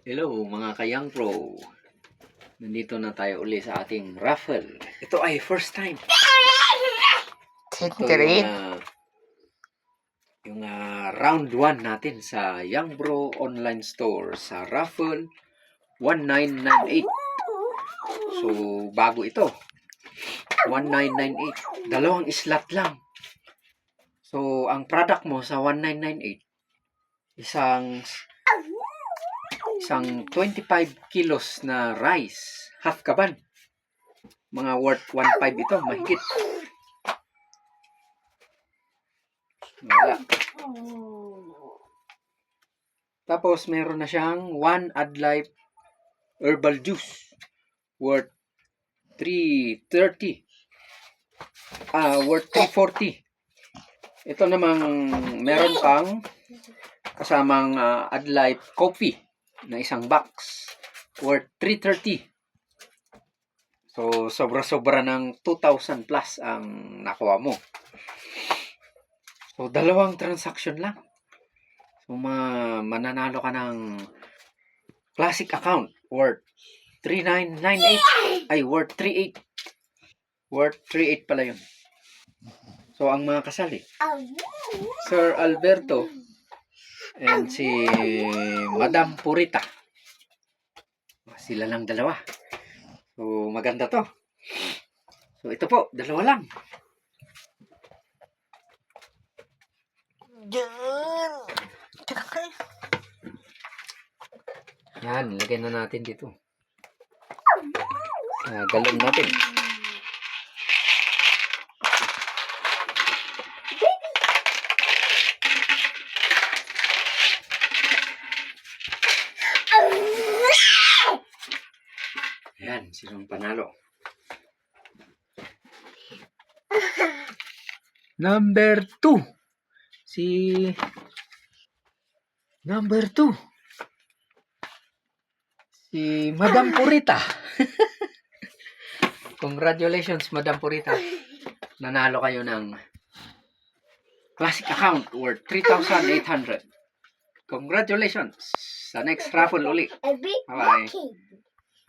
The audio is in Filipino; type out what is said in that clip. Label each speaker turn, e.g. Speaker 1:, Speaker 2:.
Speaker 1: Hello mga ka-Young Pro. Nandito na tayo uli sa ating raffle. Ito ay first time. Ito yung round 1 natin sa Young Bro online store sa raffle 1998. So bago ito. 1998. Dalawang slot lang. So ang product mo sa 1998 isang 25 kilos na rice, half kaban. Mga worth 1.5 ito, mahigit. Wala. Tapos meron na siyang 1 Adlife herbal juice worth 330. Worth 340. Ito namang meron pang kasamang Adlife coffee na isang box worth 330. So sobra-sobra ng 2,000 plus ang nakuha mo. So dalawang transaction lang. So mananalo ka ng classic account worth 3998. Ay, worth 38. Worth 38 pala yun. So ang mga kasali, Sir Alberto and si Madam Purita. Sila lang dalawa. So maganda to. So ito po, dalawa lang. Yan, lagyan na natin dito. Sa galon natin. Yan, sinong panalo? Number 2. Number 2. Si Madam Purita. Congratulations, Madam Purita. Nanalo kayo ng classic account worth 3,800. Congratulations. Sa next raffle uli. Bye-bye.